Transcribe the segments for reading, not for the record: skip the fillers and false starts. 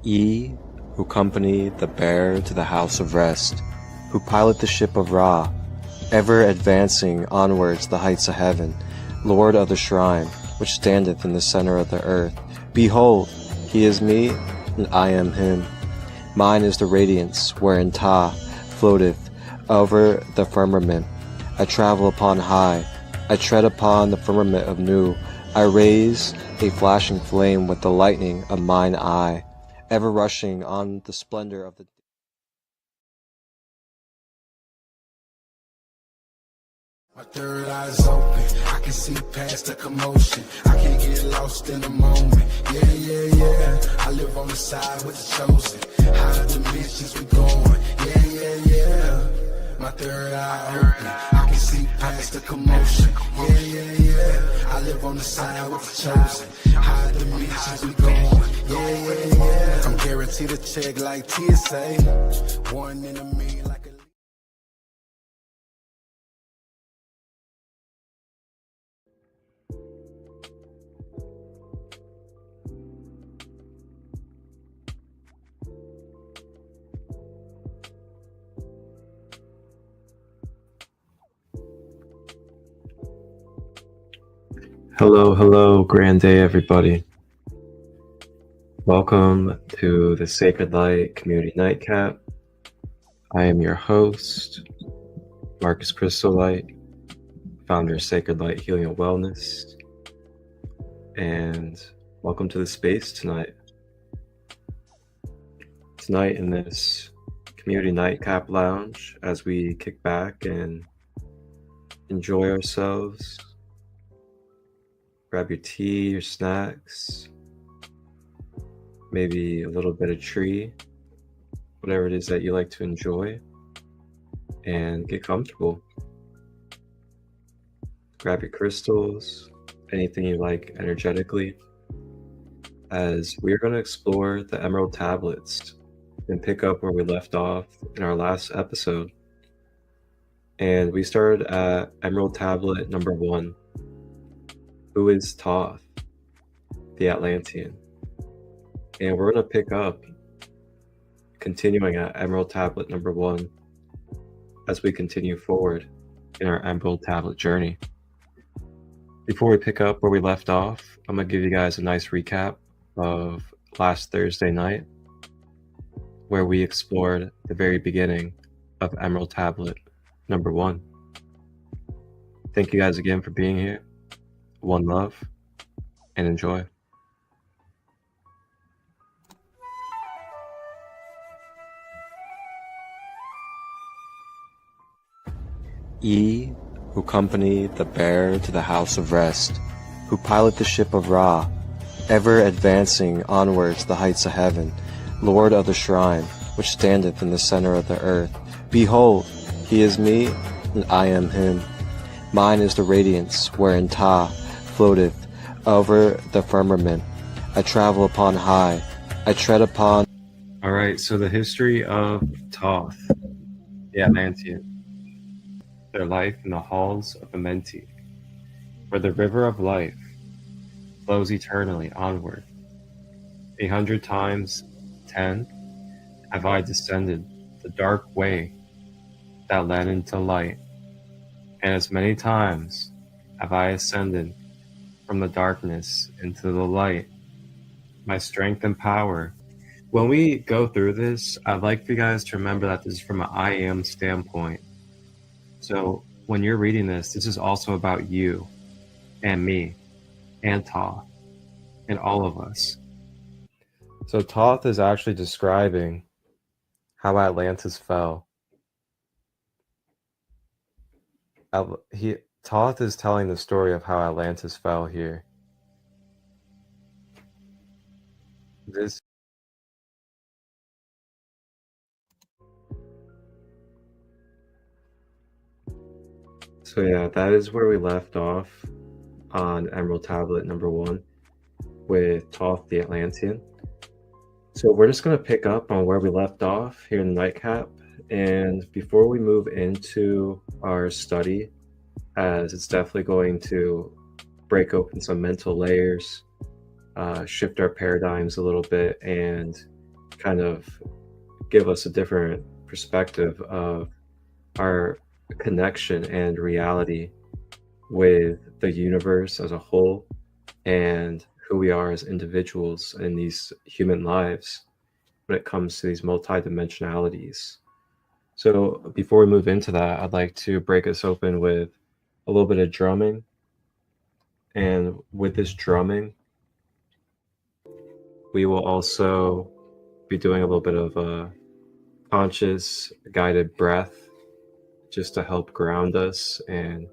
Ye, who accompany the bearer to the house of rest, who pilot the ship of Ra, ever advancing onwards the heights of heaven, Lord of the shrine, which standeth in the center of the earth. Behold, he is me, and I am him. Mine is the radiance wherein Ta floateth over the firmament. I travel upon high, I tread upon the firmament of Nu. I raise a flashing flame with the lightning of mine eye, ever rushing on the splendor of the My third eye's open, I can see past the commotion. I can't get lost in the moment. Yeah, yeah, yeah. I live on the side with the chosen. Higher dimensions we going. Yeah, yeah, yeah. My third eye open, I can see past the commotion. Yeah, yeah, yeah. I live on the side with the chosen. Higher dimensions we going. Yeah, yeah, yeah. I'm guaranteed to check like TSA. One in a million like a... Hello, grand day, everybody. Welcome to the Sacred Light Community Nightcap. I am your host, Marcus Christolight, founder of SaCrEd Light Healing and Wellness. And welcome to the space tonight. Tonight in this community nightcap lounge, as we kick back and enjoy ourselves, grab your tea, your snacks, maybe a little bit of tree, whatever it is that you like to enjoy, and get comfortable. Grab your crystals, anything you like energetically, as we're going to explore the Emerald Tablets and pick up where we left off in our last episode. And we started at Emerald Tablet number 1. Who is Thoth, the Atlantean? And we're going to pick up, continuing at Emerald Tablet number 1, as we continue forward in our Emerald Tablet journey. Before we pick up where we left off, I'm going to give you guys a nice recap of last Thursday night, where we explored the very beginning of Emerald Tablet number 1. Thank you guys again for being here. One love, and enjoy. Ye, who accompany the bearer to the house of rest, who pilot the ship of Ra, ever advancing onwards the heights of heaven, Lord of the shrine, which standeth in the center of the earth. Behold, he is me, and I am him. Mine is the radiance wherein Ta floateth over the firmament. I travel upon high, I tread upon... Alright, so the history of Thoth, the Atlantean. Their life in the halls of Amenti, where the river of life flows eternally onward. 100 times 10 have I descended the dark way that led into light, and as many times have I ascended from the darkness into the light. My strength and power. When we go through this, I'd like for you guys to remember that this is from an I am standpoint. So when you're reading this, this is also about you and me and Thoth and all of us. So Thoth is actually describing how Atlantis fell. Thoth is telling the story of how Atlantis fell here. So yeah, that is where we left off on Emerald Tablet number 1 with Thoth the Atlantean. So we're just going to pick up on where we left off here in the Nightcap. And before we move into our study, as it's definitely going to break open some mental layers, shift our paradigms a little bit, and kind of give us a different perspective of our connection and reality with the universe as a whole and who we are as individuals in these human lives when it comes to these multidimensionalities. So before we move into that, I'd like to break us open with a little bit of drumming. And with this drumming, we will also be doing a little bit of a conscious guided breath just to help ground us and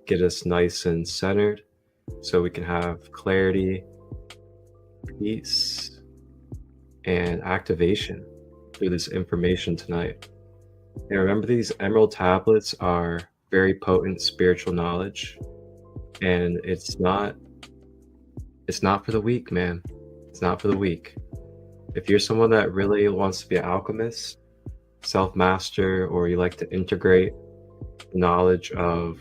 get us nice and centered so we can have clarity, peace, and activation through this information tonight. And remember, these Emerald Tablets are very potent spiritual knowledge, and it's not for the weak, man. It's not for the weak. If you're someone that really wants to be an alchemist, self-master, or you like to integrate knowledge of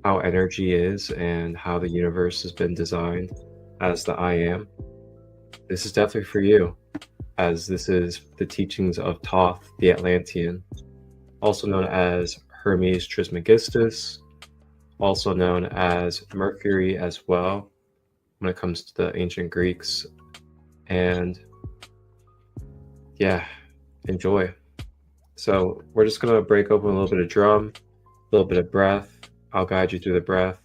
how energy is and how the universe has been designed as the I Am, this is definitely for you, as this is the teachings of Thoth, the Atlantean, also known as Hermes Trismegistus, also known as Mercury as well when it comes to the ancient Greeks. And yeah, enjoy. So we're just going to break open a little bit of drum, a little bit of breath. I'll guide you through the breath,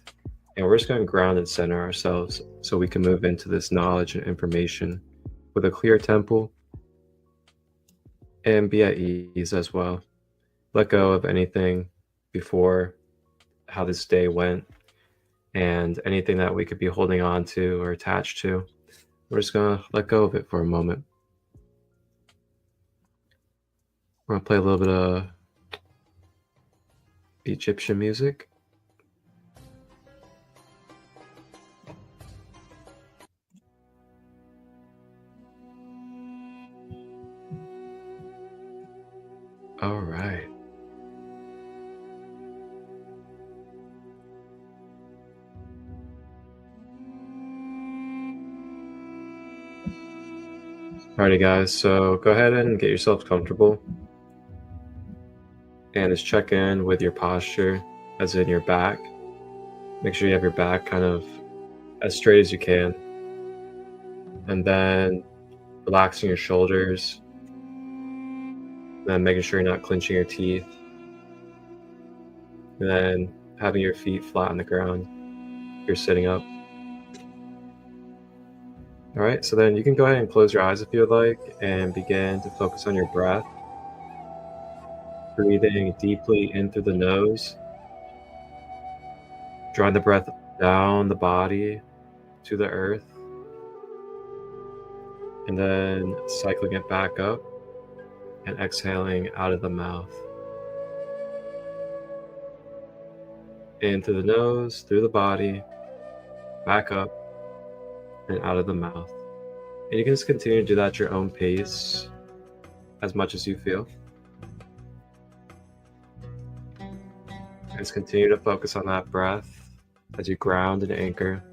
and we're just going to ground and center ourselves so we can move into this knowledge and information with a clear temple and be at ease as well. Let go of anything before how this day went and anything that we could be holding on to or attached to. We're just going to let go of it for a moment. We're going to play a little bit of Egyptian music. All right. Alrighty guys, so go ahead and get yourself comfortable and just check in with your posture, as in your back. Make sure you have your back kind of as straight as you can, and then relaxing your shoulders, and then making sure you're not clenching your teeth, and then having your feet flat on the ground. You're sitting up. All right, so then you can go ahead and close your eyes if you would like and begin to focus on your breath. Breathing deeply in through the nose. Drawing the breath down the body to the earth. And then cycling it back up and exhaling out of the mouth. In through the nose, through the body, back up, and out of the mouth. And you can just continue to do that at your own pace, as much as you feel. Just continue to focus on that breath as you ground and anchor.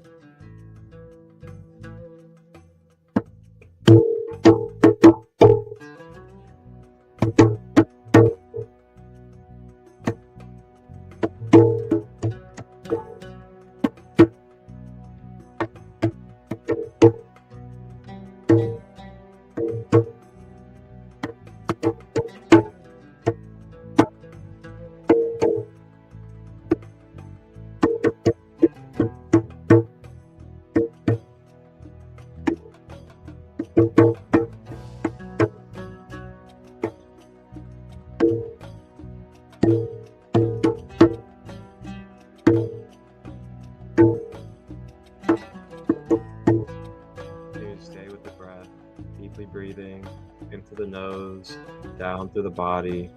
Breathing into the nose, down through the body,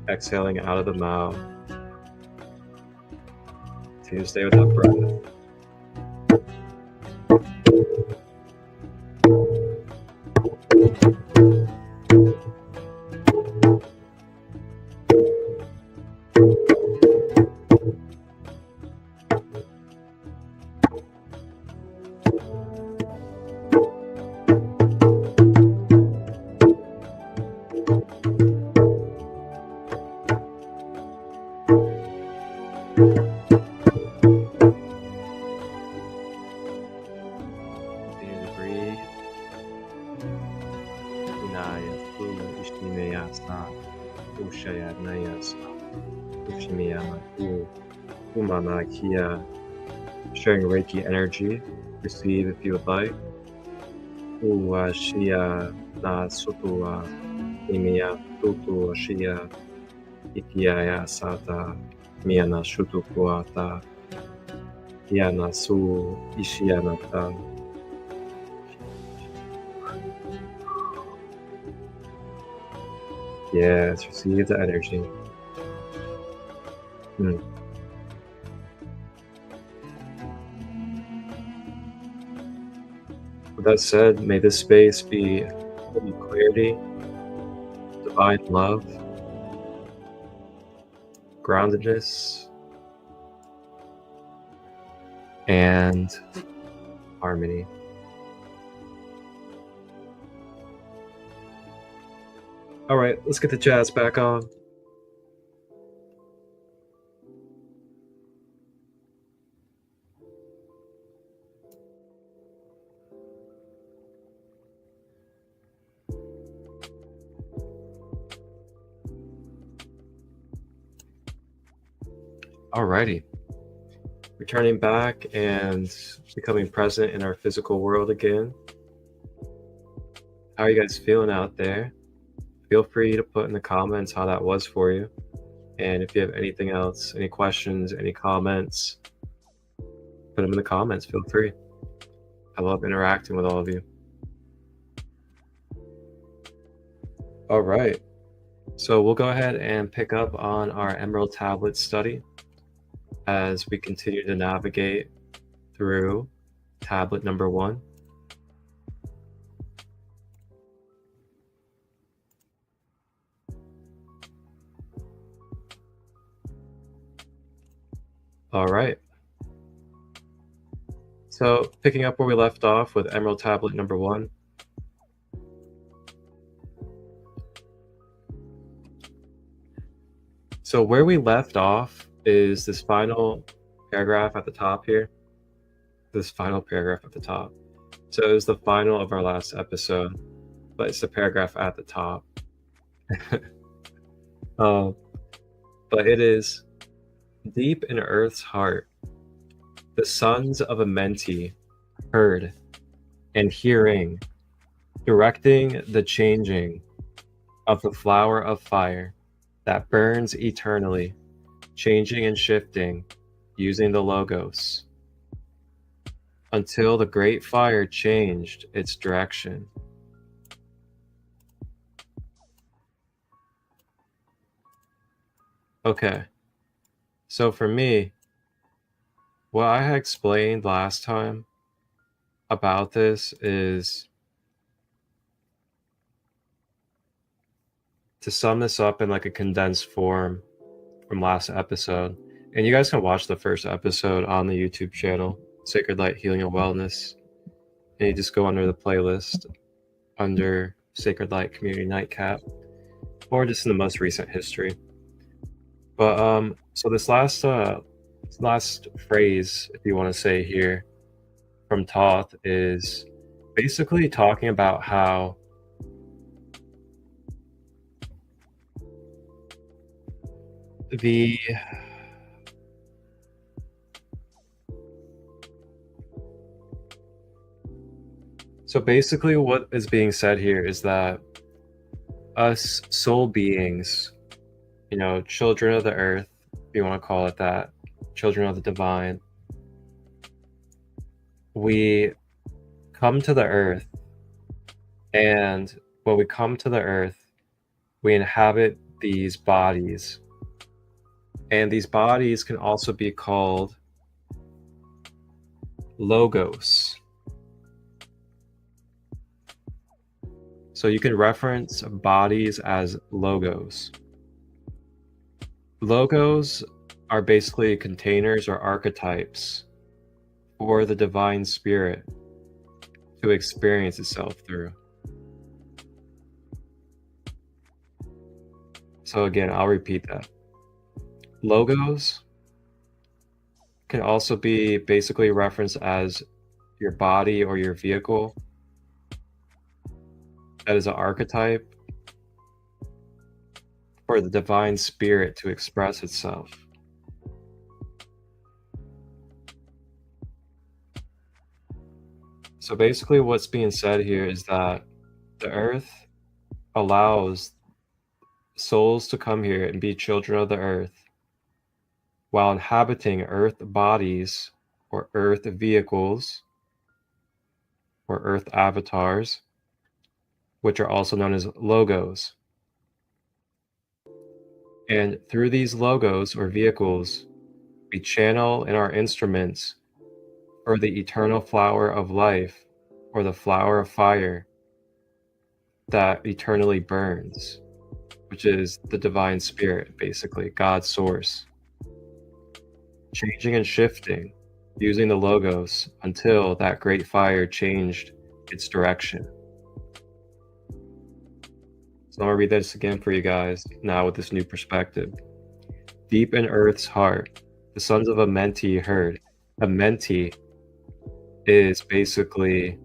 exhaling out of the mouth. Continue to stay with that breath. Naya Su Ishimiya Sa Ushaya Naya Sa Ushimiya Maku Umana Kia. Sharing Reiki energy. Receive if you would like. Shia Na Sutua Imiya Tutu Shia Ikiaya Sata Miyana Shutu Kuata Yana Su Ishianata. Yes, receive the energy. With that said, may this space be full of clarity, divine love, groundedness, and harmony. All right, let's get the jazz back on. Alrighty. Returning back and becoming present in our physical world again. How are you guys feeling out there? Feel free to put in the comments how that was for you. And if you have anything else, any questions, any comments, put them in the comments. Feel free. I love interacting with all of you. All right. So we'll go ahead and pick up on our Emerald Tablet study as we continue to navigate through tablet number 1. All right. So picking up where we left off with Emerald Tablet number 1. So where we left off is this final paragraph at the top here. This final paragraph at the top. So it was the final of our last episode, but it's the paragraph at the top. But it is, deep in Earth's heart, the sons of Amenti heard and hearing, directing the changing of the flower of fire that burns eternally, changing and shifting, using the Logos, until the great fire changed its direction. Okay, so for me, what I had explained last time about this is, to sum this up in like a condensed form from last episode, and you guys can watch the first episode on the YouTube channel, SaCrEd Light Healing and Wellness, and you just go under the playlist under SaCrEd Light Community Nightcap, or just in the most recent history. But so this last phrase, if you want to say here, from Thoth is basically talking about how so basically what is being said here is that us soul beings, you know, children of the earth, if you want to call it that, children of the divine, we come to the earth, and when we come to the earth, we inhabit these bodies, and these bodies can also be called Logos. So you can reference bodies as Logos. Logos are basically containers or archetypes for the divine spirit to experience itself through. So again, I'll repeat that. Logos can also be basically referenced as your body or your vehicle that is an archetype for the divine spirit to express itself. So basically what's being said here is that the earth allows souls to come here and be children of the earth while inhabiting earth bodies or earth vehicles or earth avatars, which are also known as logos. And through these logos or vehicles, we channel in our instruments for the eternal flower of life or the flower of fire that eternally burns, which is the divine spirit, basically, God's source. Changing and shifting using the logos until that great fire changed its direction. So I'm going to read this again for you guys now with this new perspective. Deep in Earth's heart, the sons of Amenti heard. Amenti is basically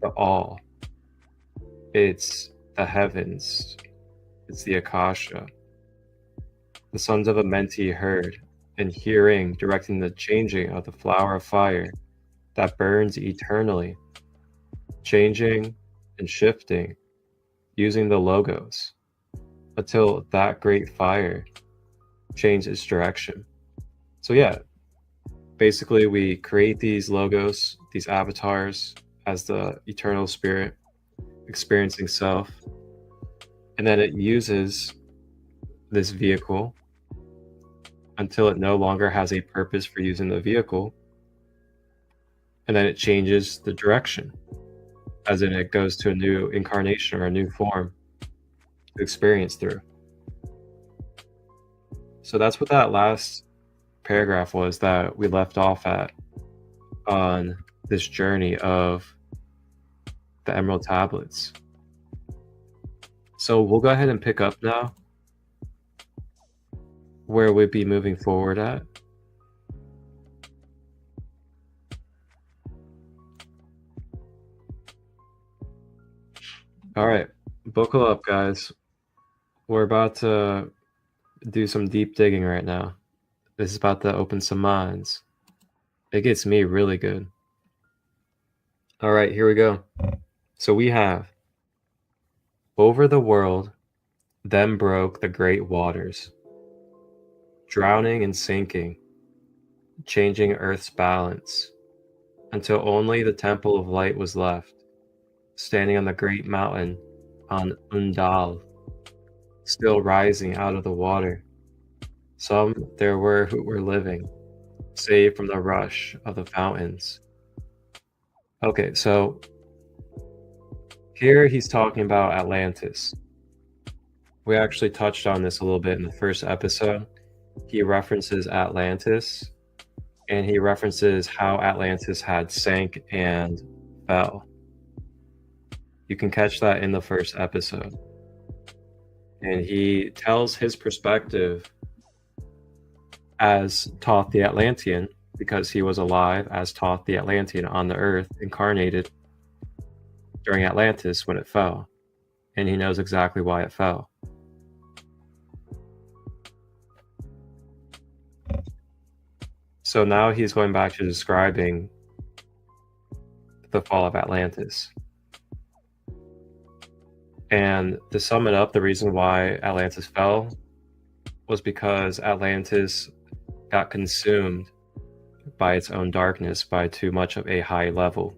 the all. It's the heavens. It's the Akasha. The sons of Amenti heard, and hearing, directing the changing of the flower of fire that burns eternally, changing and shifting using the logos until that great fire changed its direction. So yeah, basically we create these logos, these avatars as the eternal spirit experiencing self, and then it uses this vehicle until it no longer has a purpose for using the vehicle, and then it changes the direction, as in it goes to a new incarnation or a new form to experience through. So that's what that last paragraph was that we left off at on this journey of the Emerald Tablets. So we'll go ahead and pick up now where we'd be moving forward at. All right, buckle up, guys. We're about to do some deep digging right now. This is about to open some minds. It gets me really good. All right, here we go. So we have, over the world, then broke the great waters, drowning and sinking, changing Earth's balance, until only the Temple of Light was left, standing on the great mountain on Undal, still rising out of the water. Some there were who were living, saved from the rush of the fountains. Okay, so here he's talking about Atlantis. We actually touched on this a little bit in the first episode. He references Atlantis, and he references how Atlantis had sank and fell. You can catch that in the first episode. And he tells his perspective as Thoth the Atlantean, because he was alive as Thoth the Atlantean on the earth, incarnated during Atlantis when it fell. And he knows exactly why it fell. So now he's going back to describing the fall of Atlantis. And to sum it up, the reason why Atlantis fell was because Atlantis got consumed by its own darkness by too much of a high level.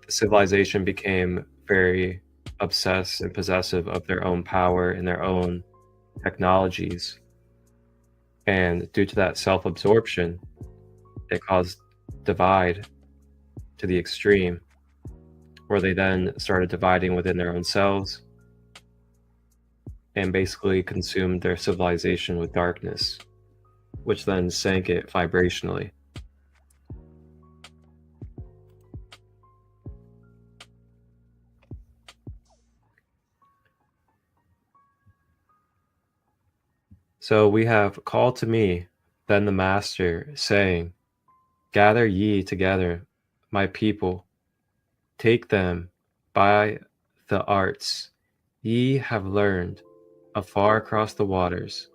The civilization became very obsessed and possessive of their own power and their own technologies. And due to that self-absorption, it caused divide to the extreme, where they then started dividing within their own selves and basically consumed their civilization with darkness, which then sank it vibrationally. So we have called to me, then the Master, saying, "Gather ye together, my people, take them by the arts ye have learned afar across the waters,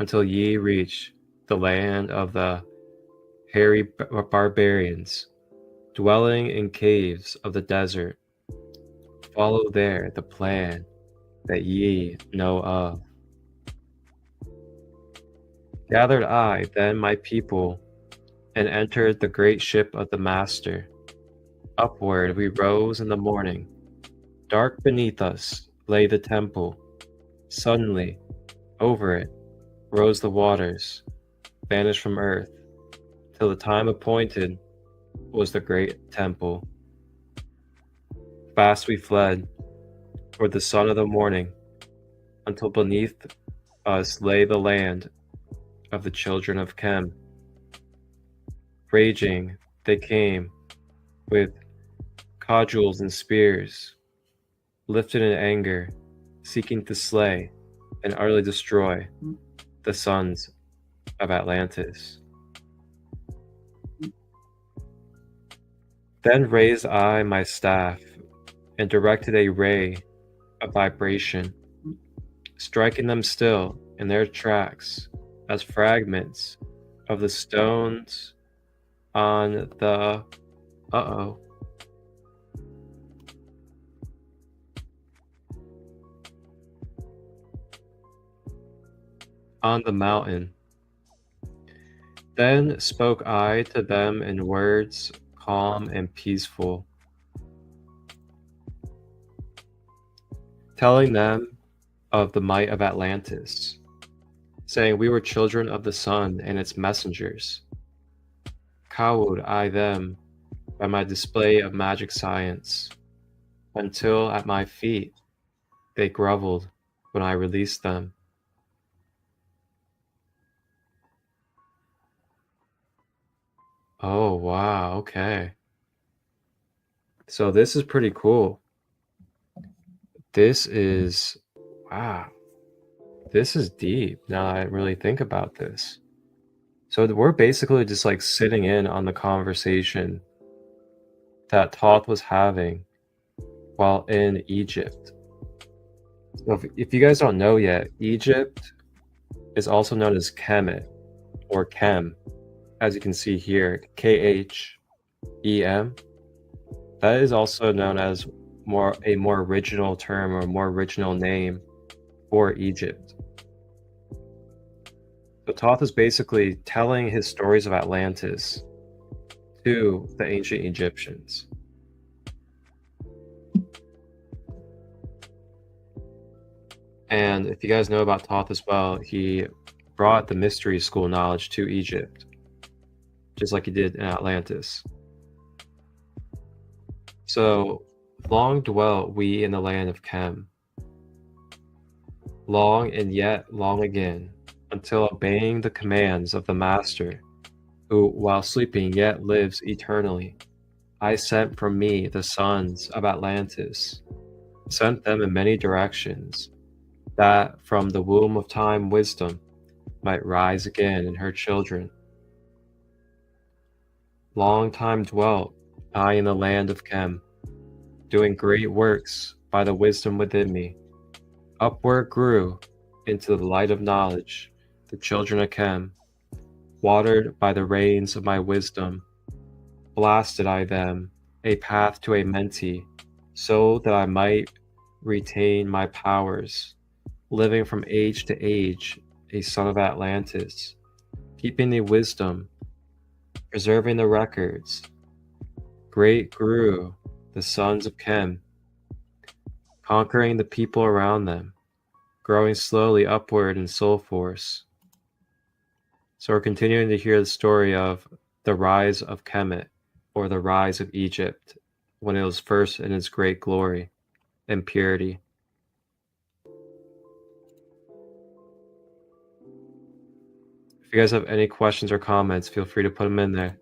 until ye reach the land of the hairy barbarians, dwelling in caves of the desert. Follow there the plan that ye know of. Gathered I then my people, and entered the great ship of the Master. Upward we rose in the morning. Dark beneath us lay the temple. Suddenly, over it, rose the waters, vanished from earth, till the time appointed was the great temple. Fast we fled toward the sun of the morning, until beneath us lay the land of the children of Chem. Raging, they came with cudgels and spears, lifted in anger, seeking to slay and utterly destroy the sons of Atlantis. Then raised I my staff and directed a ray of vibration, striking them still in their tracks as fragments of the stones on the on the mountain. Then spoke I to them in words calm and peaceful, telling them of the might of Atlantis, saying we were children of the sun and its messengers. Cowed I them by my display of magic science, until at my feet they groveled when I released them. Oh, wow, okay. So this is pretty cool. This is, wow, this is deep now I really think about this. So we're basically just like sitting in on the conversation that Thoth was having while in Egypt. So if you guys don't know yet, Egypt is also known as Kemet or Chem, as you can see here, Khem. That is also known as a more original term or more original name for Egypt. So Thoth is basically telling his stories of Atlantis to the ancient Egyptians. And if you guys know about Thoth as well, he brought the mystery school knowledge to Egypt, just like he did in Atlantis. So, long dwelt we in the land of Chem, long and yet long again, until obeying the commands of the Master, who while sleeping yet lives eternally, I sent from me the sons of Atlantis, sent them in many directions, that from the womb of time wisdom might rise again in her children. Long time dwelt I in the land of Chem, doing great works by the wisdom within me. Upward grew into the light of knowledge the children of Chem, watered by the rains of my wisdom. Blasted I them a path to a Menti, so that I might retain my powers, living from age to age, a son of Atlantis, keeping the wisdom, preserving the records. Great grew the sons of Chem, conquering the people around them, growing slowly upward in soul force. So we're continuing to hear the story of the rise of Kemet, or the rise of Egypt, when it was first in its great glory and purity. If you guys have any questions or comments, feel free to put them in there.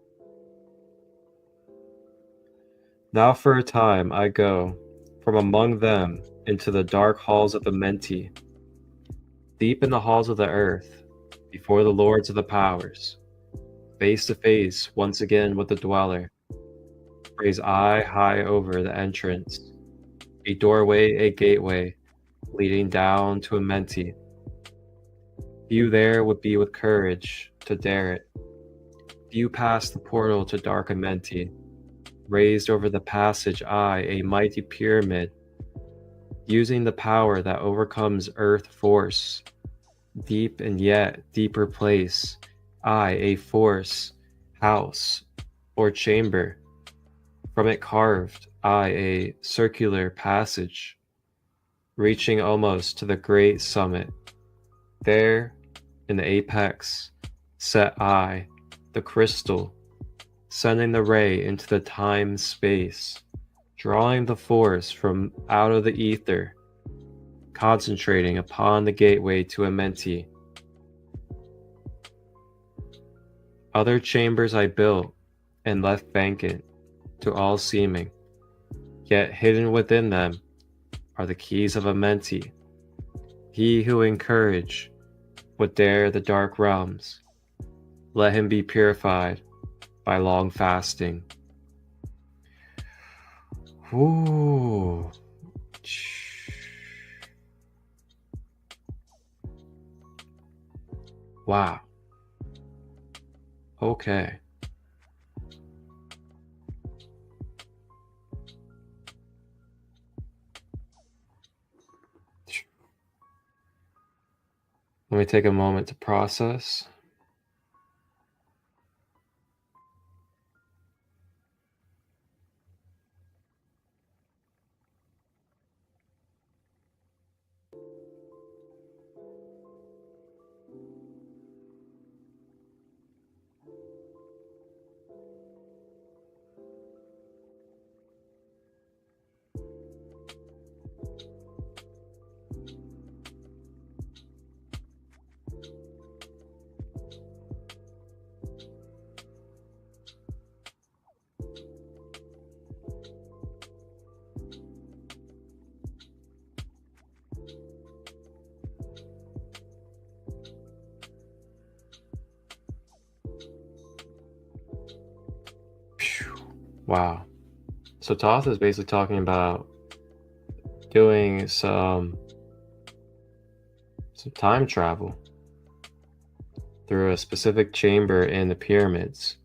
Now for a time I go from among them into the dark halls of the Menti, deep in the halls of the earth, before the lords of the powers, face to face once again with the dweller. Raise I high over the entrance, a doorway, a gateway, leading down to Amenti. Few there would be with courage to dare it. Few past the portal to dark Amenti. Raised over the passage, I, a mighty pyramid, using the power that overcomes earth force. Deep and yet deeper place, I, a force, house, or chamber. From it carved, I, a circular passage, reaching almost to the great summit. There, in the apex, set I, the crystal, sending the ray into the time-space, drawing the force from out of the ether, concentrating upon the gateway to Amenti. Other chambers I built and left vacant to all seeming, yet hidden within them are the keys of Amenti. He who in courage would dare the dark realms, let him be purified by long fasting. Ooh. Wow. Okay. Let me take a moment to process. Wow. So Thoth is basically talking about doing some time travel through a specific chamber in the pyramids.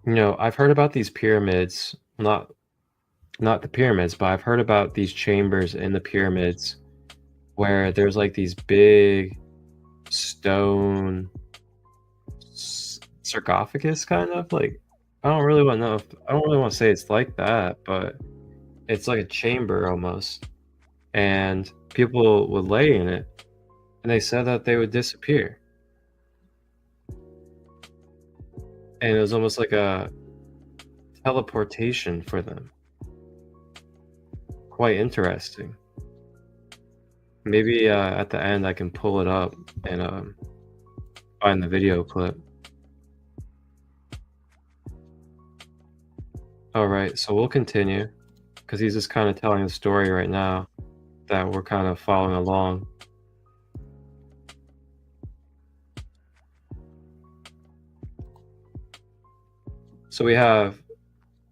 You know, I've heard about these pyramids, not the pyramids, but I've heard about these chambers in the pyramids where there's like these big stone sarcophagus kind of like, I don't really want to say it's like that, but it's like a chamber almost, and people would lay in it and they said that they would disappear, and it was almost like a teleportation for them. Quite interesting. Maybe at the end I can pull it up and find the video clip. Alright, so we'll continue, because he's just kind of telling the story right now that we're kind of following along. So we have,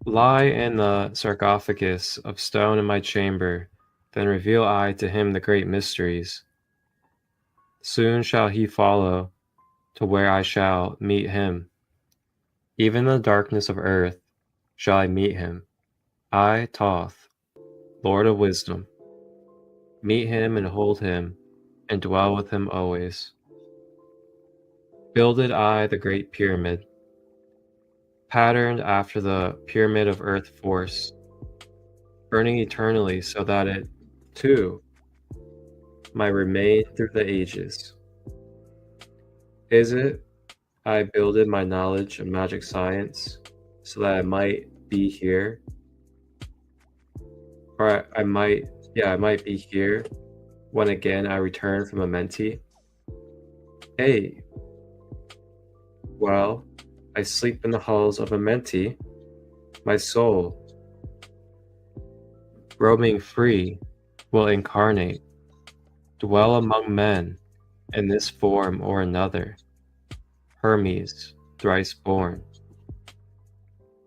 lie in the sarcophagus of stone in my chamber, then reveal I to him the great mysteries. Soon shall he follow to where I shall meet him. Even in the darkness of earth shall I meet him. I, Thoth, Lord of Wisdom, meet him and hold him, and dwell with him always. Builded I the great pyramid, patterned after the pyramid of earth force, burning eternally so that it, too, might remain through the ages. Is it I builded my knowledge of magic science so that I might be here? Or I might be here when again I return from Amenti. Hey, well, I sleep in the halls of Amenti, my soul, roaming free, will incarnate, dwell among men in this form or another. Hermes, thrice born.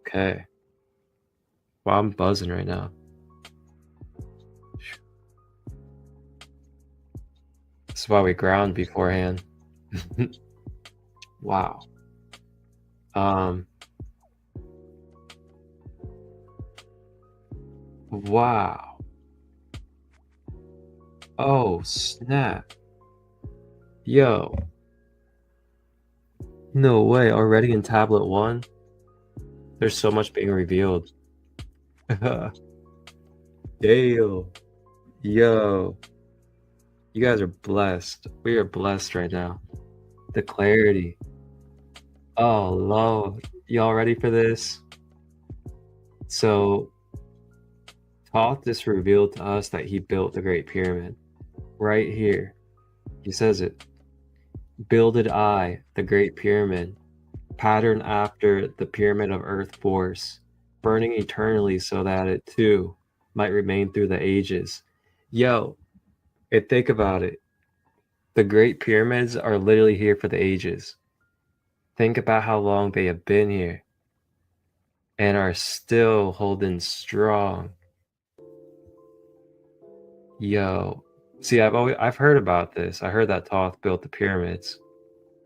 Okay. Wow, I'm buzzing right now. This is why we ground beforehand. Wow. Wow. Oh, snap. Yo. No way, already in tablet 1? There's so much being revealed. Dale. Yo. You guys are blessed. We are blessed right now. The clarity. Oh, Lord. Y'all ready for this? So, Thoth just revealed to us that he built the Great Pyramid. Right here. He says it. Builded I the Great Pyramid, patterned after the Pyramid of Earth Force, burning eternally so that it too might remain through the ages. Yo, and think about it. The Great Pyramids are literally here for the ages. Think about how long they have been here and are still holding strong. Yo, see, I've heard about this. I heard that Thoth built the pyramids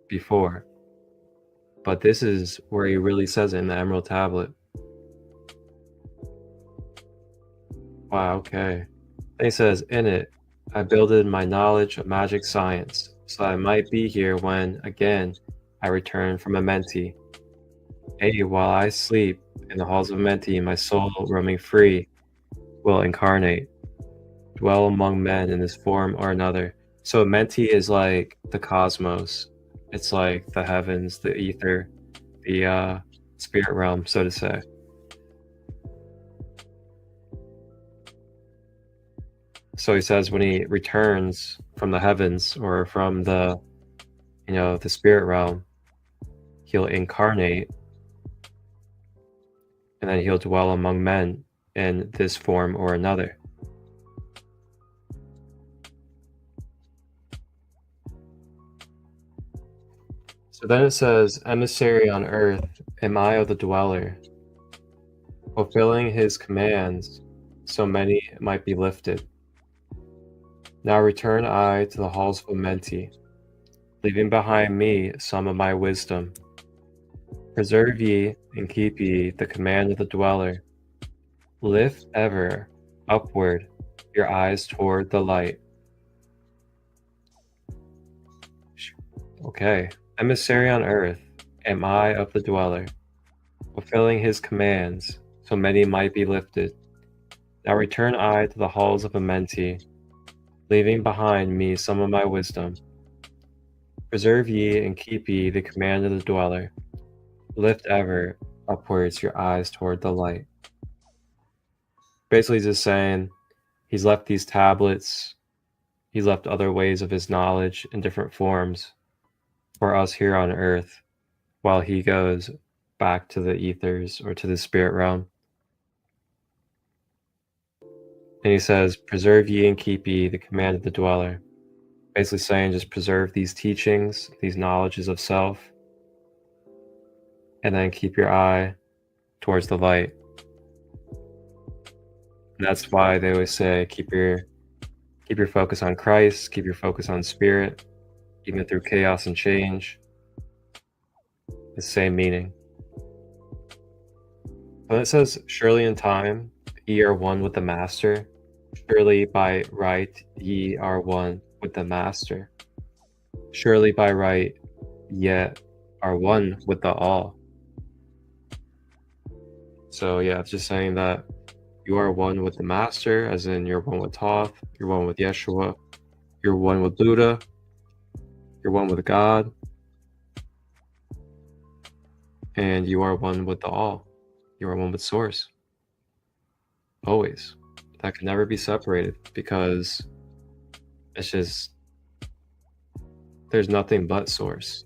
before, but this is where he really says it in the Emerald Tablet. Wow, okay. Then he says, in it, I builded my knowledge of magic science, so I might be here when, again, I return from Amenti. Hey, while I sleep in the halls of Amenti, my soul, roaming free, will incarnate, dwell among men in this form or another. So Amenti is like the cosmos. It's like the heavens, the ether, the spirit realm, so to say. So he says when he returns from the heavens or from the, the spirit realm, he'll incarnate and then he'll dwell among men in this form or another. So then it says, emissary on earth am I of the dweller, fulfilling his commands so many might be lifted. Now return I to the halls of Amenti, leaving behind me some of my wisdom. Preserve ye and keep ye the command of the dweller. Lift ever upward your eyes toward the light. Okay. Emissary on earth am I of the dweller, fulfilling his commands so many might be lifted. Now return I to the halls of Amenti, leaving behind me some of my wisdom. Preserve ye and keep ye the command of the dweller. Lift ever upwards your eyes toward the light. Basically just saying he's left these tablets, he's left other ways of his knowledge in different forms for us here on earth while he goes back to the ethers or to the spirit realm. And he says, preserve ye and keep ye the command of the dweller. Basically saying just preserve these teachings, these knowledges of self, and then keep your eye towards the light. And that's why they always say keep your focus on Christ, keep your focus on spirit, even through chaos and change. The same meaning. When it says, surely in time ye are one with the Master, surely by right ye are one with the Master. Surely by right yet are one with the All. So yeah, it's just saying that you are one with the Master, as in you're one with Thoth, you're one with Yeshua, you're one with Buddha, you're one with God, and you are one with the All. You are one with Source. Always. That can never be separated because it's just, there's nothing but Source.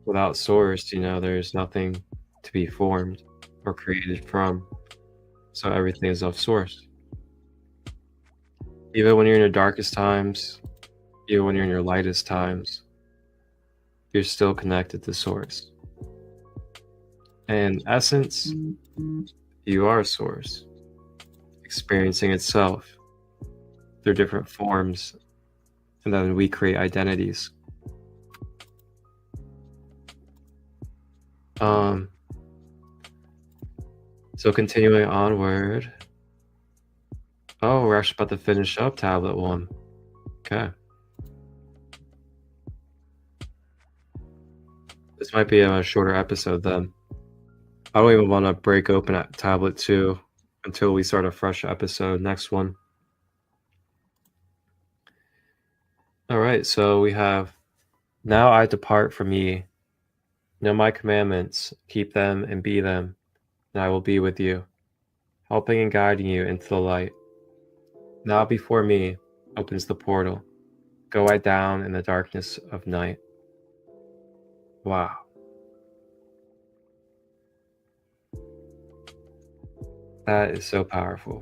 Without Source, there's nothing to be formed or created from. So everything is of Source. Even when you're in your darkest times, even when you're in your lightest times, you're still connected to Source. And essence, You are source, experiencing itself through different forms, and then we create identities. So continuing onward. Oh, we're actually about to finish up tablet 1. Okay. This might be a shorter episode then. I don't even want to break open at tablet 2 until we start a fresh episode next one. All right, so we have, now I depart from ye. Know my commandments, keep them and be them, and I will be with you, helping and guiding you into the light. Now before me opens the portal. Go I down in the darkness of night. Wow. That is so powerful.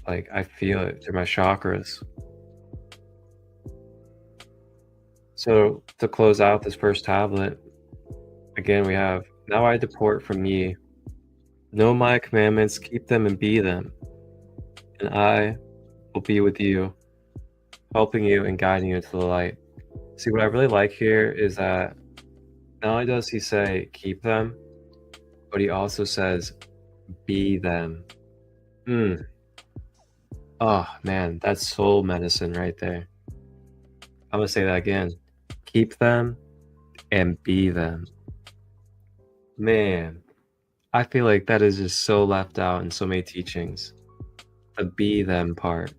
Like, I feel it through my chakras. So to close out this first tablet, again, we have, now I depart from ye. Know my commandments, keep them and be them. And I will be with you, helping you and guiding you into the light. See, what I really like here is that not only does he say keep them, but he also says be them. Oh man, that's soul medicine right there. I'm gonna say that again. Keep them and be them. Man, I feel like that is just so left out in so many teachings. The be them part.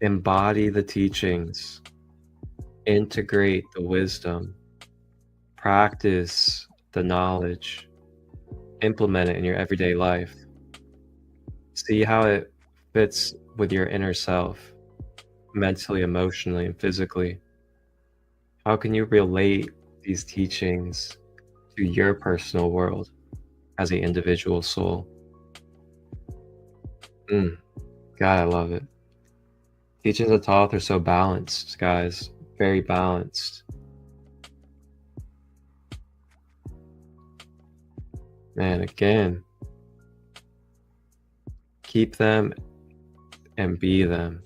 Embody the teachings. Integrate the wisdom. Practice the knowledge. Implement it in your everyday life. See how it fits with your inner self, mentally, emotionally, and physically. How can you relate these teachings to your personal world as an individual soul? God, I love it. Teachings of Thoth are so balanced, guys. Very balanced. Man, again, keep them and be them.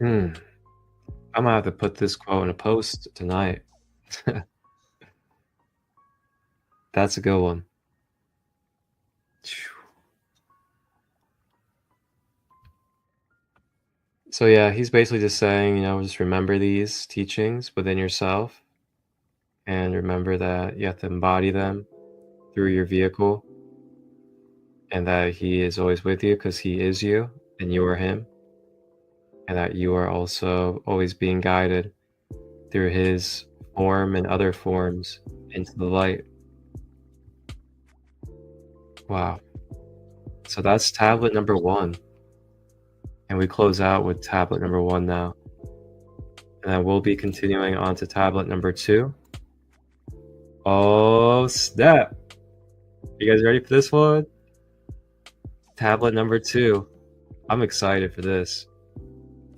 I'm gonna have to put this quote in a post tonight. That's a good one. So yeah, he's basically just saying, just remember these teachings within yourself, and remember that you have to embody them through your vehicle, and that he is always with you because he is you and you are him, and that you are also always being guided through his form and other forms into the light. Wow. So that's tablet number 1. And we close out with tablet number 1 now. And then we'll be continuing on to tablet number 2. Oh, snap. You guys ready for this one? Tablet number 2. I'm excited for this.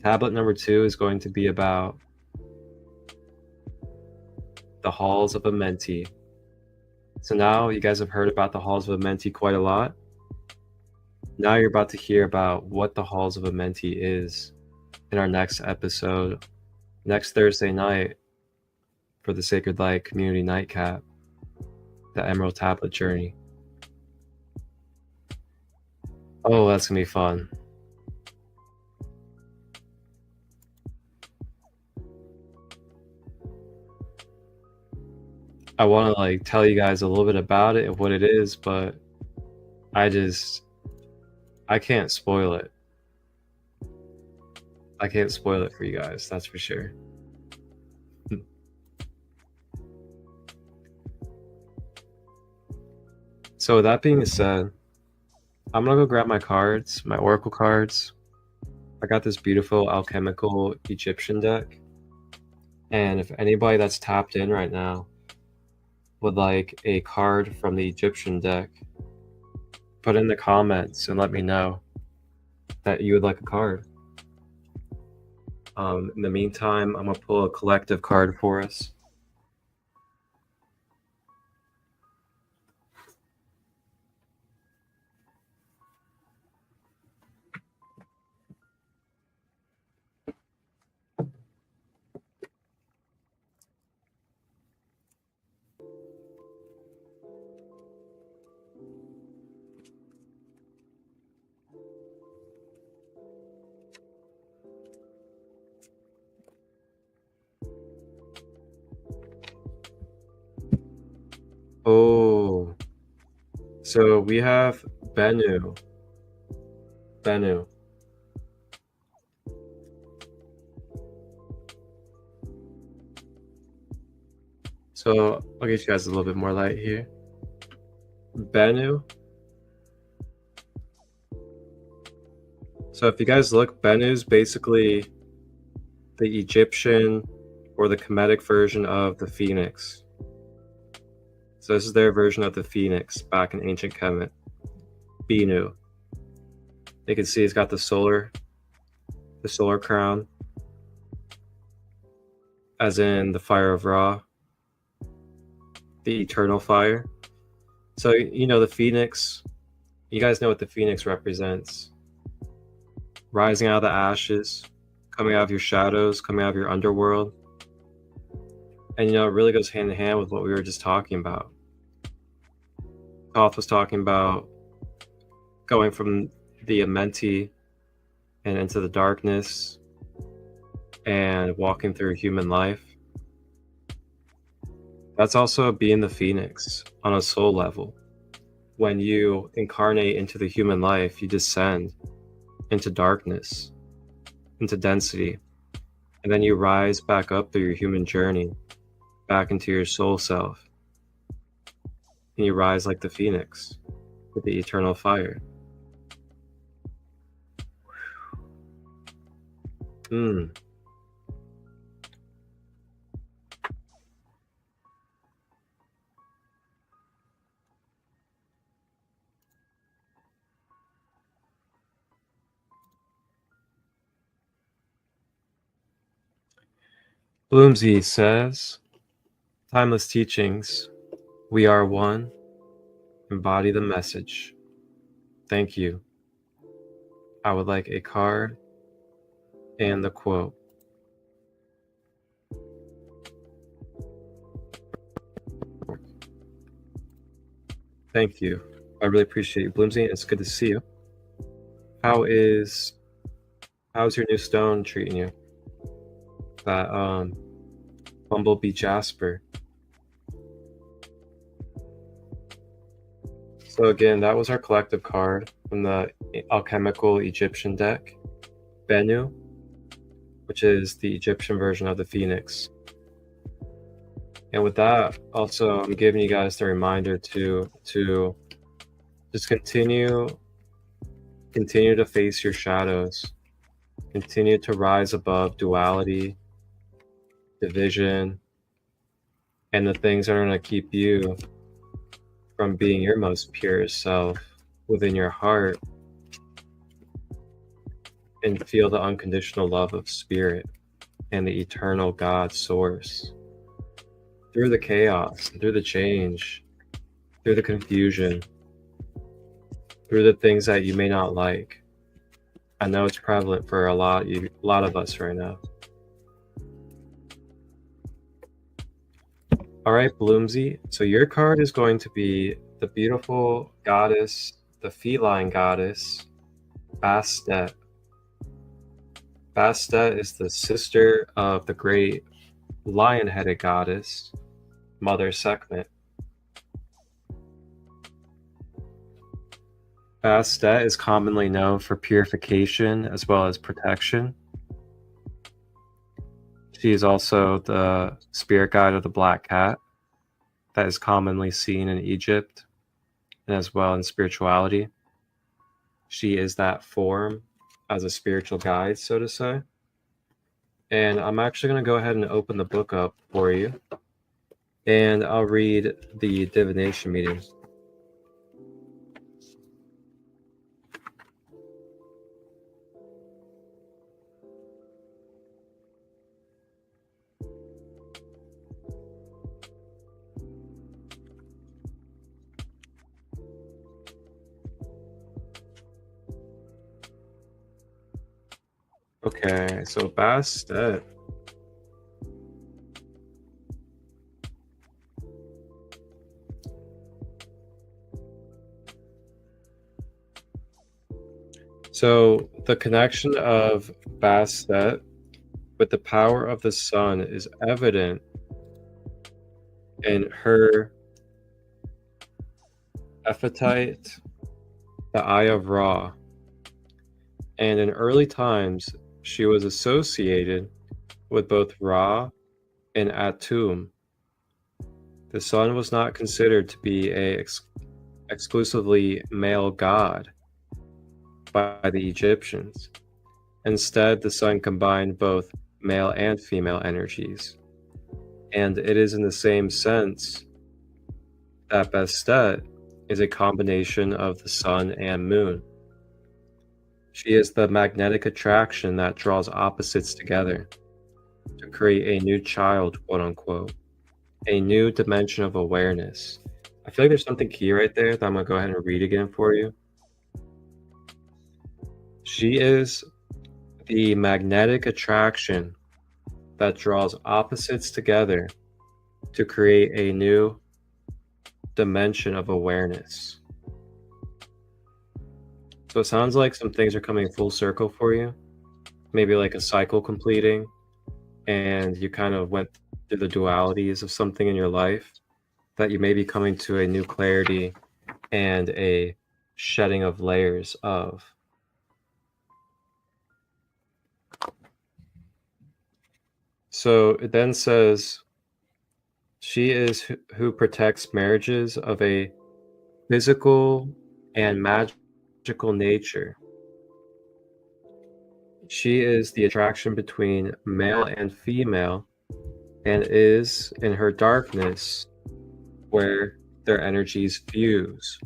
Tablet number 2 is going to be about the halls of a mentee. So now you guys have heard about the halls of a mentee quite a lot. Now you're about to hear about what the halls of a mentee is in our next episode, next Thursday night, for the SaCrEd Light Community Nightcap, the Emerald Tablet Journey. Oh, that's gonna be fun. I want to tell you guys a little bit about it and what it is, but I can't spoil it. I can't spoil it for you guys, that's for sure. So with that being said, I'm gonna go grab my cards, my oracle cards. I got this beautiful alchemical Egyptian deck. And if anybody that's tapped in right now would like a card from the Egyptian deck, put in the comments and let me know that you would like a card. In the meantime, I'm gonna pull a collective card for us. Oh, so we have Bennu. So I'll get you guys a little bit more light here. Bennu. So if you guys look, Bennu is basically the Egyptian or the Kemetic version of the phoenix. So this is their version of the phoenix back in ancient Kemet. Bennu. You can see it's got the solar crown, as in the fire of Ra, the eternal fire. So, the phoenix, you guys know what the phoenix represents. Rising out of the ashes, coming out of your shadows, coming out of your underworld. And, it really goes hand in hand with what we were just talking about. Thoth was talking about going from the Amenti and into the darkness and walking through human life. That's also being the phoenix on a soul level. When you incarnate into the human life, you descend into darkness, into density, and then you rise back up through your human journey, back into your soul self. And you rise like the phoenix with the eternal fire. Bloomsy says, timeless teachings, we are one, embody the message. Thank you. I would like a card and the quote. Thank you. I really appreciate you, Bloomsy. It's good to see you. How's your new stone treating you? That Bumblebee Jasper. So again, that was our collective card from the alchemical Egyptian deck, Bennu, which is the Egyptian version of the phoenix. And with that, also, I'm giving you guys the reminder to just continue to face your shadows, continue to rise above duality, division, and the things that are going to keep you from being your most purest self within your heart, and feel the unconditional love of spirit and the eternal God source through the chaos, through the change, through the confusion, through the things that you may not like. I know it's prevalent for a lot of us right now. All right, Bloomsy. So your card is going to be the beautiful goddess, the feline goddess, Bastet. Bastet is the sister of the great lion-headed goddess, Mother Sekhmet. Bastet is commonly known for purification as well as protection. She is also the spirit guide of the black cat that is commonly seen in Egypt and as well in spirituality. She is that form as a spiritual guide, so to say. And I'm actually going to go ahead and open the book up for you, and I'll read the divination meeting. Okay, so Bastet. So the connection of Bastet with the power of the sun is evident in her Ephratite, the Eye of Ra. And in early times, she was associated with both Ra and Atum. The sun was not considered to be a exclusively male god by the Egyptians. Instead, the sun combined both male and female energies. And it is in the same sense that Bastet is a combination of the sun and moon. She is the magnetic attraction that draws opposites together to create a new child, quote unquote, a new dimension of awareness. I feel like there's something key right there that I'm going to go ahead and read again for you. She is the magnetic attraction that draws opposites together to create a new dimension of awareness. So it sounds like some things are coming full circle for you. Maybe like a cycle completing, and you kind of went through the dualities of something in your life that you may be coming to a new clarity and a shedding of layers of. So it then says, she is who protects marriages of a physical and magical nature. She is the attraction between male and female, and is in her darkness where their energies fuse.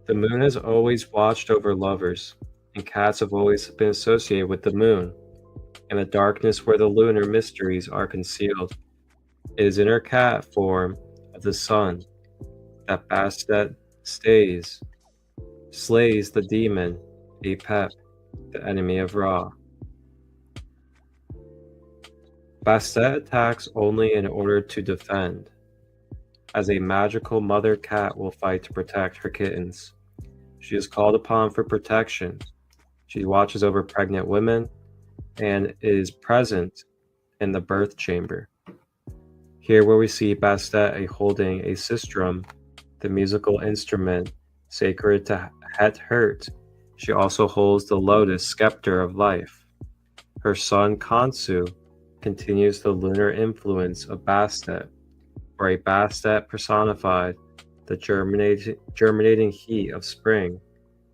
The moon has always watched over lovers, and cats have always been associated with the moon, and the darkness where the lunar mysteries are concealed. It is in her cat form of the sun that Bastet slays the demon Apep, the enemy of Ra. Bastet attacks only in order to defend, as a magical mother cat will fight to protect her kittens. She is called upon for protection. She watches over pregnant women and is present in the birth chamber. Here where we see Bastet holding a sistrum, the musical instrument sacred to Het-Hert, she also holds the lotus scepter of life. Her son Khonsu continues the lunar influence of Bastet, where a Bastet personified the germinating heat of spring.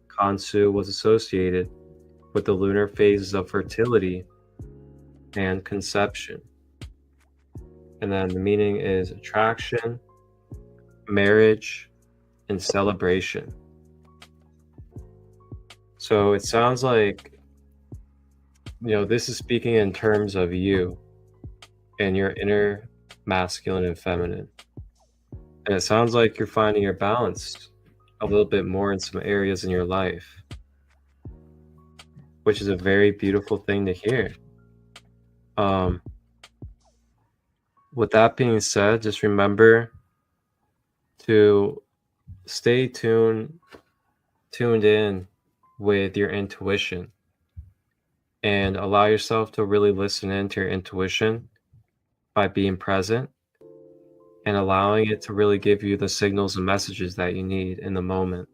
Khonsu was associated with the lunar phases of fertility and conception. And then the meaning is attraction, marriage, and celebration. So it sounds like, this is speaking in terms of you and your inner masculine and feminine. And it sounds like you're finding your balance a little bit more in some areas in your life, which is a very beautiful thing to hear. With that being said, just remember to stay tuned in with your intuition, and allow yourself to really listen into your intuition by being present and allowing it to really give you the signals and messages that you need in the moment.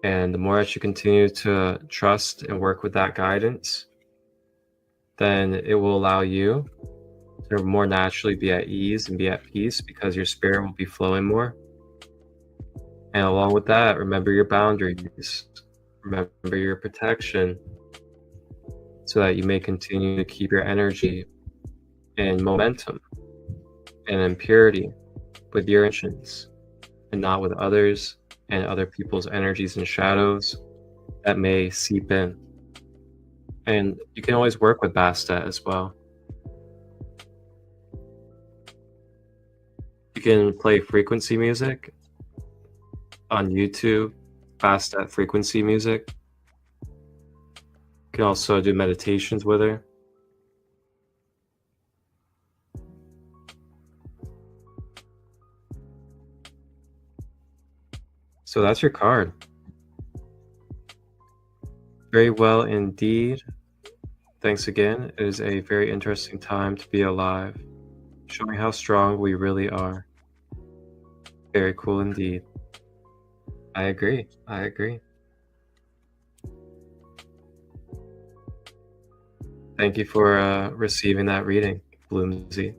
And the more that you continue to trust and work with that guidance, then it will allow you to more naturally be at ease and be at peace, because your spirit will be flowing more. And along with that, remember your boundaries, remember your protection, so that you may continue to keep your energy and momentum and in purity with your intentions, and not with others and other people's energies and shadows that may seep in. And you can always work with Bastet as well. You can play frequency music on YouTube, Bastet frequency music. You can also do meditations with her. So that's your card. Very well indeed. Thanks again. It is a very interesting time to be alive, showing how strong we really are. Very cool indeed. I agree. Thank you for receiving that reading, Bloomsy.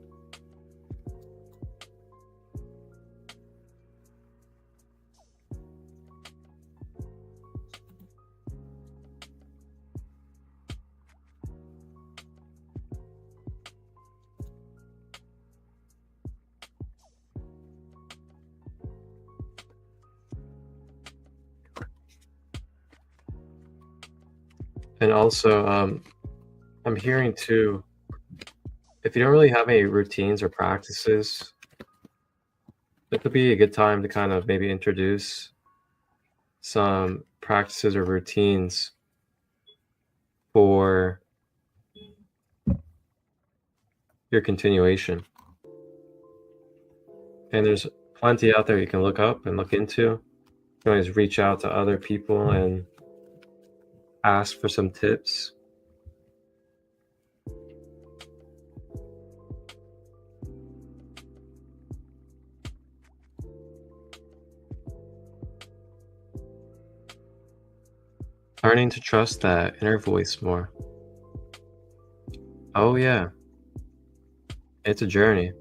And also, I'm hearing too, if you don't really have any routines or practices, it could be a good time to kind of maybe introduce some practices or routines for your continuation. And there's plenty out there you can look up and look into. You can always reach out to other people and ask for some tips. Learning to trust that inner voice more. Oh yeah. It's a journey.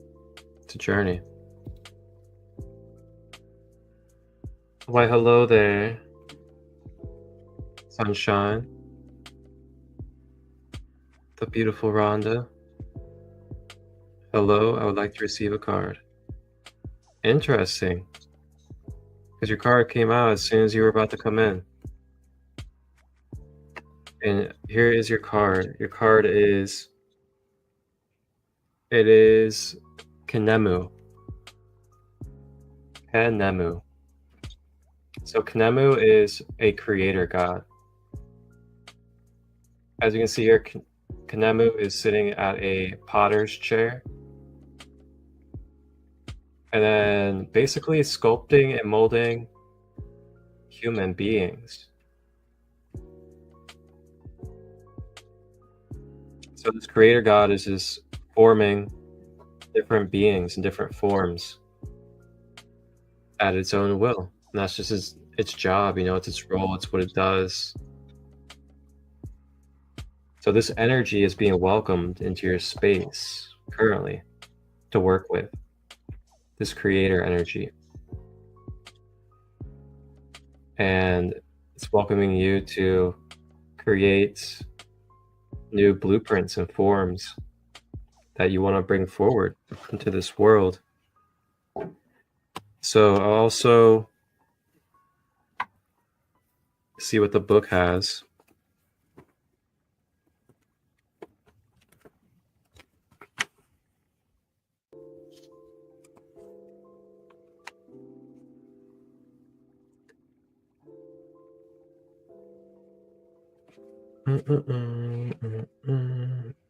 Why, hello there, Sunshine. The beautiful Rhonda. Hello, I would like to receive a card. Interesting. Because your card came out as soon as you were about to come in. And here is your card. Your card is... It is cAnemu. cAnemu. So cAnemu is a creator god. As you can see here, cAnemu is sitting at a potter's chair. And then basically sculpting and molding human beings. So this creator god is just forming different beings in different forms at its own will. And that's just its job, it's its role, it's what it does. So this energy is being welcomed into your space currently to work with. This creator energy. And it's welcoming you to create new blueprints and forms that you want to bring forward into this world. So I'll also see what the book has.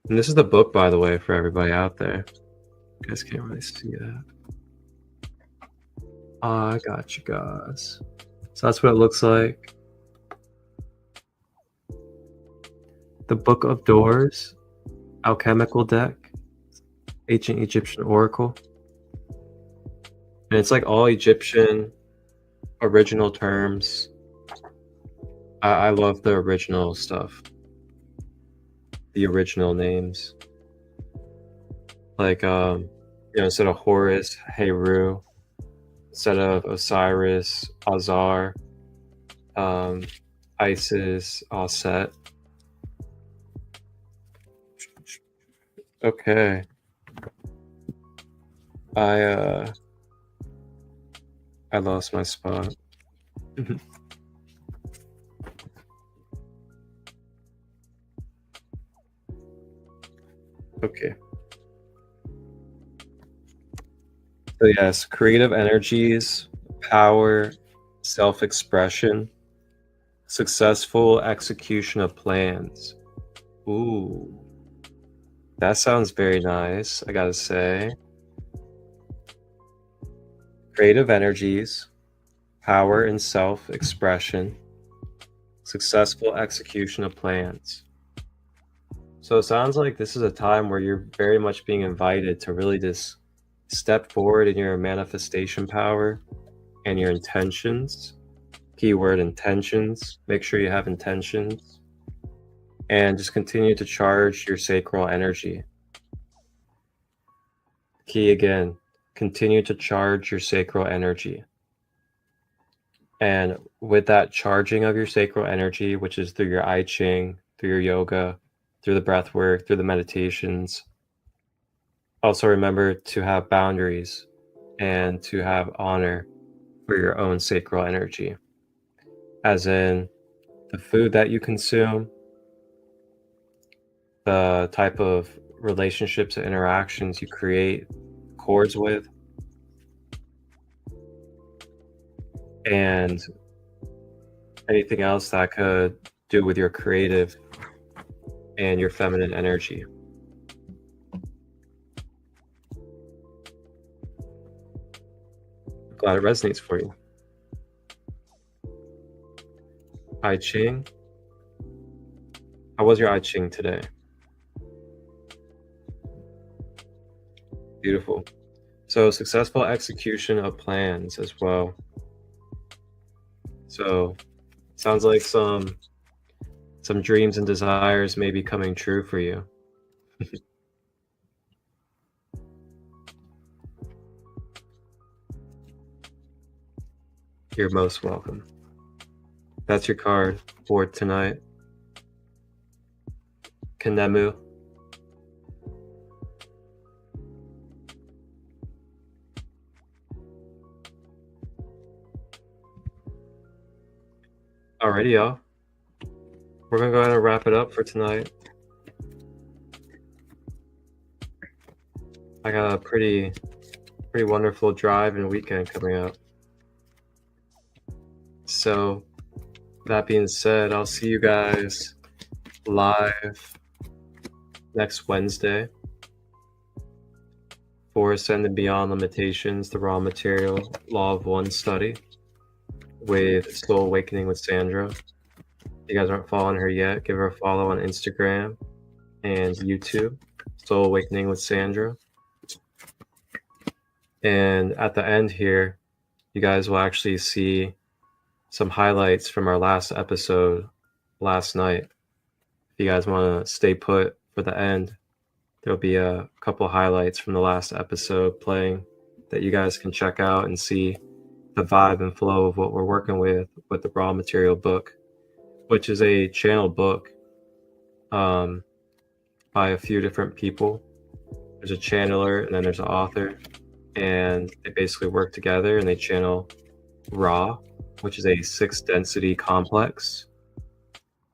And this is the book, by the way, for everybody out there. You guys can't really see that. I got you guys. So that's what it looks like. The Book of Doors, Alchemical Deck, Ancient Egyptian Oracle. And it's like all Egyptian original terms. I love the original stuff. The original names. Like, instead of Horus, Heru. Instead of Osiris, Azar. Isis, Aset. Okay. I lost my spot. Okay. So yes, creative energies, power, self-expression, successful execution of plans. Ooh. That sounds very nice, I gotta say. Creative energies, power and self-expression, successful execution of plans. So it sounds like this is a time where you're very much being invited to really just step forward in your manifestation power and your intentions. Keyword intentions. Make sure you have intentions. And just continue to charge your sacral energy. Key again, continue to charge your sacral energy. And with that charging of your sacral energy, which is through your I Ching, through your yoga, through the breath work, through the meditations, also remember to have boundaries and to have honor for your own sacral energy. As in the food that you consume, the type of relationships and interactions you create accords with, and anything else that could do with your creative and your feminine energy. I'm glad it resonates for you. I Ching. How was your I Ching today? Beautiful. So successful execution of plans as well. So sounds like some dreams and desires may be coming true for you. You're most welcome. That's your card for tonight. Kanemu. Alrighty, y'all. We're gonna go ahead and wrap it up for tonight. I got a pretty wonderful drive and weekend coming up. So that being said, I'll see you guys live next Wednesday for Ascend and Beyond Limitations, the Raw Material Law of One study with Soul Awakening with Sandra. If you guys aren't following her yet, give her a follow on Instagram and YouTube, Soul Awakening with Sandra. And at the end here, you guys will actually see some highlights from our last episode last night. If you guys want to stay put for the end, there'll be a couple highlights from the last episode playing that you guys can check out and see the vibe and flow of what we're working with the Raw Material book, which is a channel book by a few different people. There's a channeler and then there's an author, and they basically work together and they channel Ra, which is a 6th density complex,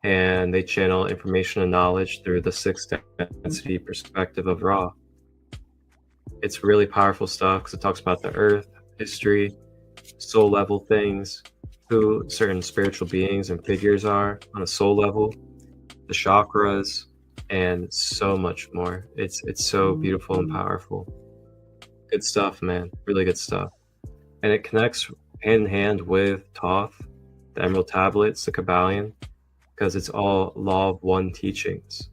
and they channel information and knowledge through the 6th density perspective of Ra. It's really powerful stuff because it talks about the earth, history, soul level things, who certain spiritual beings and figures are on a soul level, the chakras, and so much more. It's so beautiful and powerful. Good stuff, man. Really good stuff. And it connects hand in hand with Thoth, the Emerald Tablets, the Kabbalion, because it's all Law of One teachings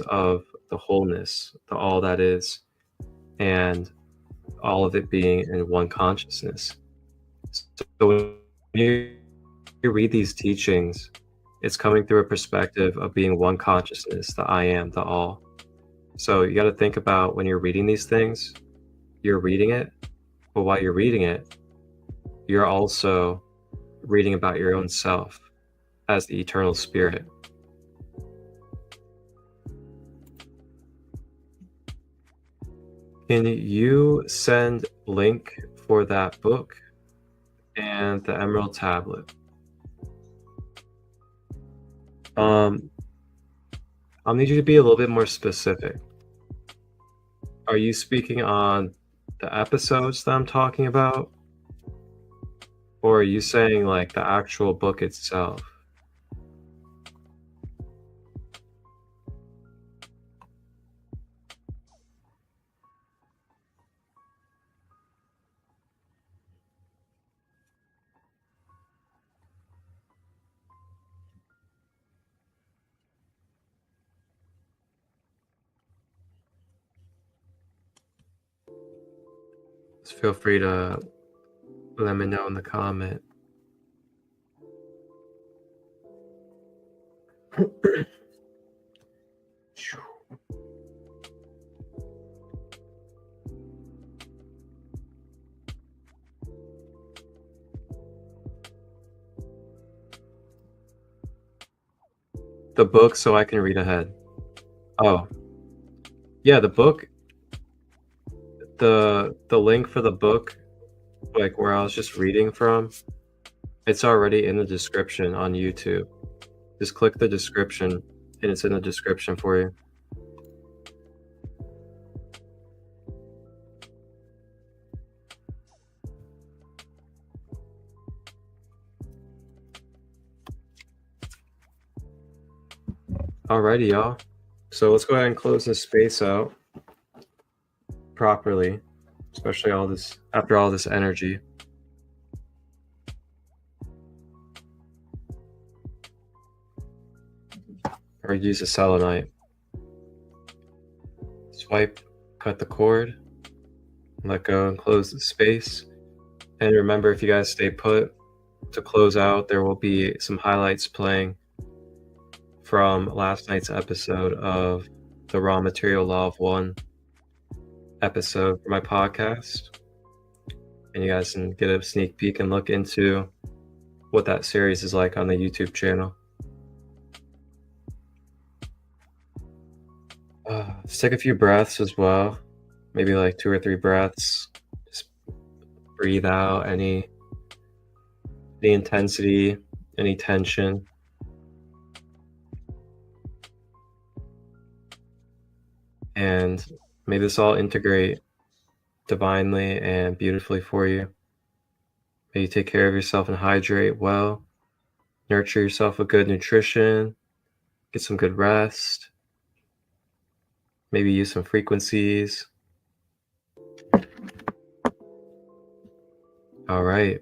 of the wholeness, the all that is, and all of it being in one consciousness. So when you read these teachings, it's coming through a perspective of being one consciousness, the I am, the all. So you got to think about when you're reading these things, you're reading it, but while you're reading it, you're also reading about your own self as the eternal spirit. Can you send link for that book and the Emerald Tablet? I'll need you to be a little bit more specific. Are you speaking on the episodes that I'm talking about? Or are you saying like the actual book itself? Just feel free to let me know in the comment. The book so I can read ahead. Oh. Yeah, the book, the link for the book, like where I was just reading from, it's already in the description on YouTube. Just click the description and it's in the description for you. Alrighty, y'all. So let's go ahead and close this space out properly, especially after all this energy. Or use a selenite. Swipe, cut the cord, let go and close the space. And remember, if you guys stay put, to close out, there will be some highlights playing from last night's episode of the Raw Material Law of One episode for my podcast. And you guys can get a sneak peek and look into what that series is like on the YouTube channel. Just take a few breaths as well, maybe like 2 or 3 breaths. Just breathe out any intensity, any tension. And may this all integrate divinely and beautifully for you. May you take care of yourself and hydrate well. Nurture yourself with good nutrition. Get some good rest. Maybe use some frequencies. All right.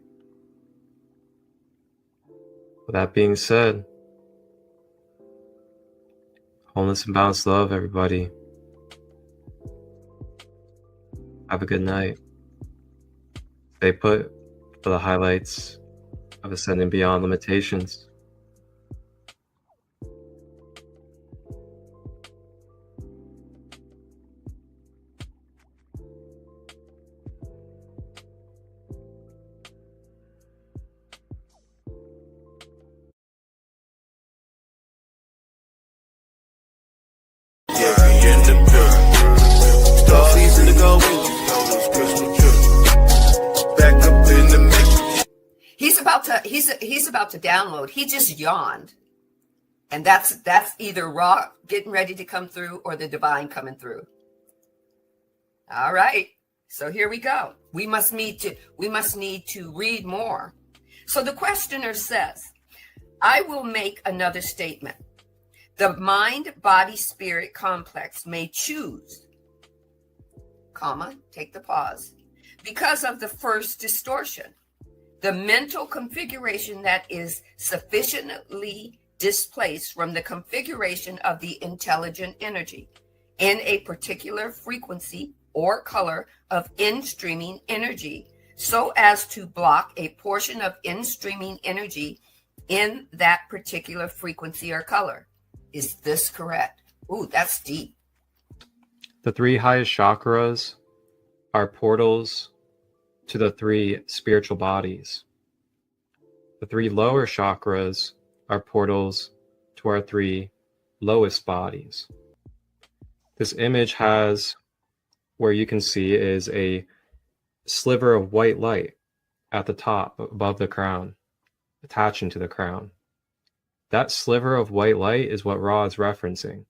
With that being said, wholeness and balanced love, everybody. Have a good night. Stay put for the highlights of Ascending Beyond Limitations. He's about to download. He just yawned. And that's either Ra getting ready to come through or the divine coming through. All right. So here we go. We must need to read more. So the questioner says, I will make another statement. The mind-body-spirit complex may choose, comma, take the pause, because of the first distortion. The mental configuration that is sufficiently displaced from the configuration of the intelligent energy in a particular frequency or color of in-streaming energy, so as to block a portion of in-streaming energy in that particular frequency or color. Is this correct? Ooh, that's deep. The 3 highest chakras are portals to the 3 spiritual bodies. The 3 lower chakras are portals to our 3 lowest bodies. This image has, where you can see, is a sliver of white light at the top above the crown, attaching to the crown. That sliver of white light is what Ra is referencing.